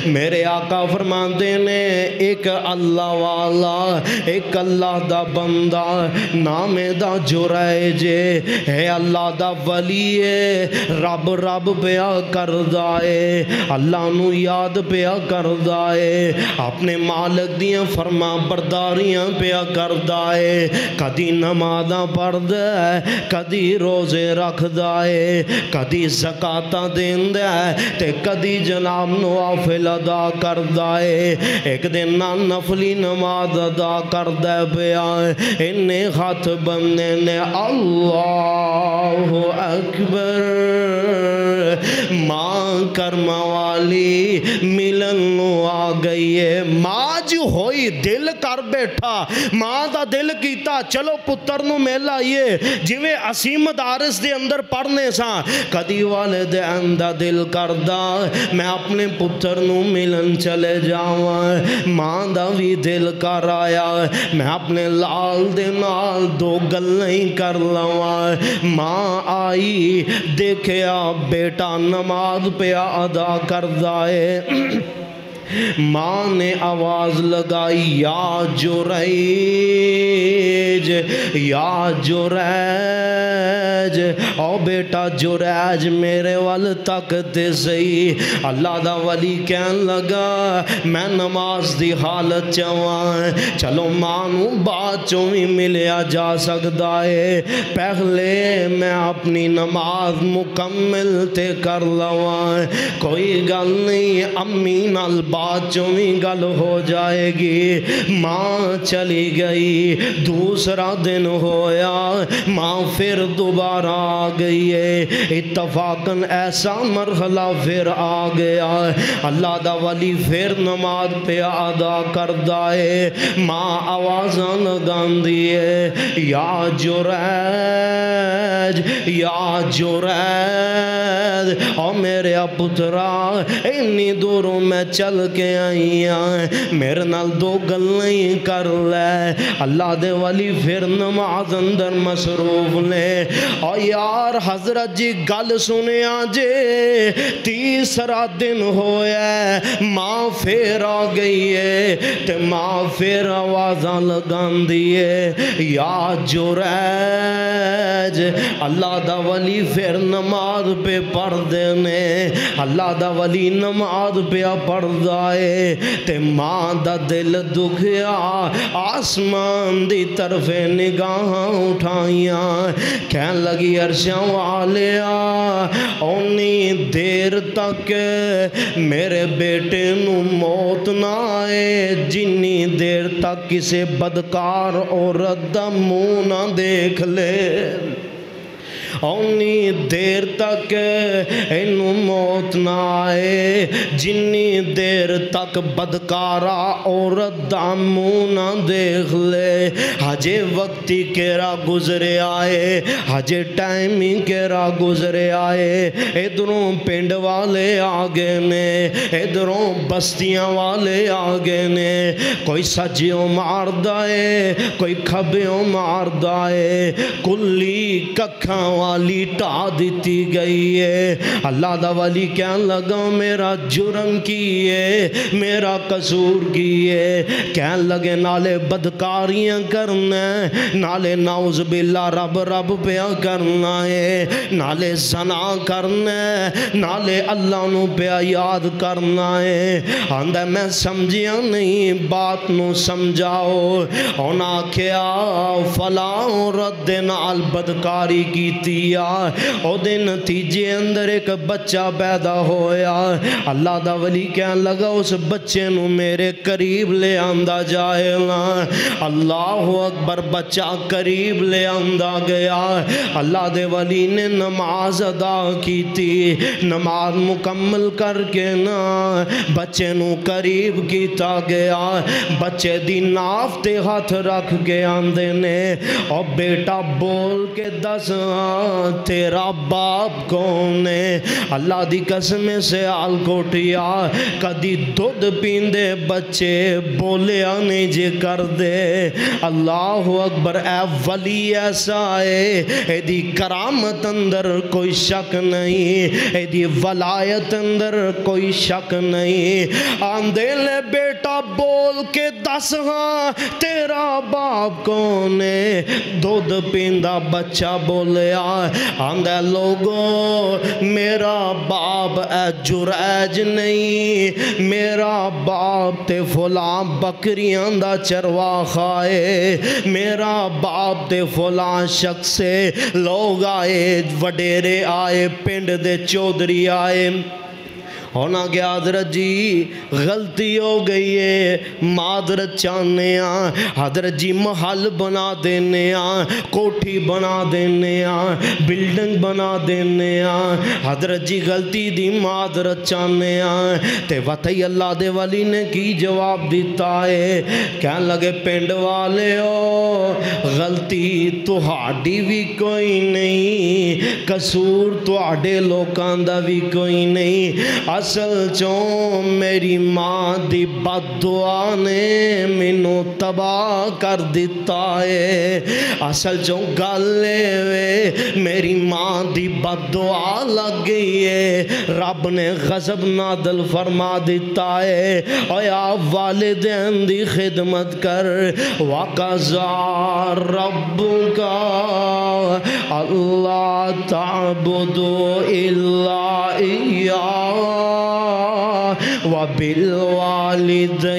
میرے آقا فرماندے نے ایک اللہ والا ایک اللہ دا بندہ نام دا جریج ہے اللہ دا ولی رب رب پیا کردا ہے اللہ نو یاد پیا کردا ہے اپنے مالک دیاں فرما برداریاں پیا کردا ہے کدی نمازاں پڑھدا ہے کدی روزے رکھدا ہے کدی زکاتاں دیندا ہے تے کدی جناب نوافل ادا کردا ہے ایک دن نفلی نماز ادا کردا پیا انہیں ہاتھ بندے نے اللہ اکبر ماں کرم والی ملن نو آ گئی ہے ماں جو ہوئی دل کر بیٹھا ماں دا دل کیتا چلو پتر نو مل آئیے جویں اسی مدارس دے اندر پڑھنے سا کدی والدین دا دل کردا میں اپنے پتر نو ملن چلے جاواں ماں دا بھی دل کر آیا میں اپنے لال دے نال دو گلیں کر لواں ماں آئی دیکھیا بیٹا نماز پیا ادا کردا ہے ماں نے آواز لگائی یا جریج یا جریج او بیٹا جریج میرے وال تک دے سہی اللہ دا ولی کہن لگا میں نماز دی حالت چواں چلو ماں نو بعد چوں بھی ملیا جا سکدا ہے پہلے میں اپنی نماز مکمل تے کر لواں کوئی گل نہیں امی نال بعد چویں گل ہو جائے گی ماں چلی گئی دوسرا دن ہویا ماں پھر دوبارہ آ گئی ہے اتفاقاً ایسا مرحلہ پھر آ گیا اللہ دا ولی پھر نماز پہ ادا کردا ہے ماں آوازاں لگاندی ہے یا جریج یا جریج او میرے پترا انی دوروں میں چل کے آئی ہیں میرے نال دو گلیں کر لے اللہ دے ولی پھر نماز اندر مصروف لے اور یار حضرت جی گل سنیا جے تیسرا دن ہویا ماں پھر آ گئی ہے تے ماں پھر آوازاں لگان دیئے یا جریج اللہ دا ولی پھر نماز پہ پڑھ دینے اللہ دا ولی نماز پہ پڑھ دائے تے ماں دا دل دکھیا آسمان دی طرف نگاہاں اٹھائیاں کہن لگی عرشاں والیا اونی دیر تک میرے بیٹے نو موت نہ آئے جنی دیر تک کسے بدکار عورت دا منہ نہ دیکھ لے اونی دیر تک انو موت نہ آئے جنی دیر تک بدکارا عورت دا منہ نہ دیکھ لے ہجے وقتی کیرا گزرے آئے ہجے ٹائمی کیرا گزرے آئے ادھروں پنڈ والے آگے نے ادھروں بستیاں والے آگے نے کوئی سجیوں مار دائے کوئی کھبیوں مار دائے کلی ککھاں والی ٹا دیتی گئی ہے اللہ دا ولی کہن لگا میرا جرم کی ہے میرا قصور کی ہے کہن لگے نالے بدکاریاں کرنا ہے نالے نعوذ باللہ رب رب پیا کرنا ہے نالے زنا کرنا ہے نالے اللہ نو پیا یاد کرنا ہے آندہ میں سمجھیا نہیں بات نو سمجھاؤ اونا کیا فلاں رد نال بدکاری کی تیا او دن نتیجے اندر ایک بچہ پیدا ہویا اللہ دا ولی کہن لگا اس بچے نو میرے قریب لے آندہ جائے اللہ اکبر بچہ قریب لے آندہ گیا اللہ دے ولی نے نماز ادا کی تھی نماز مکمل کر کے نا بچے نو قریب کیتا گیا بچے دی ناف تے ہاتھ رکھ کے آندے نے اور بیٹا بول کے دس تیرا باپ کون ہے؟ اللہ دی قسم سے آل کوٹیا کدی دودھ پیندے بچے بولے آنے جے کر دے۔ اللہ اکبر، اے ولی ایسا ہے، اے دی کرامت اندر کوئی شک نہیں، اے دی ولایت اندر کوئی شک نہیں۔ آندے لے بیٹا بول کے دس ہاں تیرا باپ کون ہے؟ دودھ پیندہ بچہ بولے آندے لوگو میرا باپ اے جریج نہیں، میرا باپ تے فلاں بکریاں دا چرواہا ہے، میرا باپ تے فلاں شخص سے لوگ آئے، وڈیرے آئے، پنڈ دے چودھری آئے، ہونا گیا حضرت جی غلطی ہو گئی ہے، معذرت چاہنے حضرت جی محل بنا دینے کوٹھی بنا دینے بلڈنگ بنا دینے حضرت جی غلطی دی معذرت چاہنے تے وطی اللہ دے ولی نے کی جواب دیتا ہے، کہنے لگے پنڈ والے ہو غلطی تہاڈی بھی کوئی نہیں، قصور تہاڈے لوکاں دا بھی کوئی نہیں، اصل چوں میری ماں دی بد دعا نے مینوں تباہ کر دیتا ہے، اصل چوں گالے وے میری ماں دی بد دعا لگ گئی ہے، رب نے غضب نادل فرما دیتا ہے، اویا والدین دی خدمت کر، وَقَضَىٰ رَبُّكَ أَلَّا تَعْبُدُوا إِلَّا إِيَّاهُ وَبِالْوَالِدَيْنِ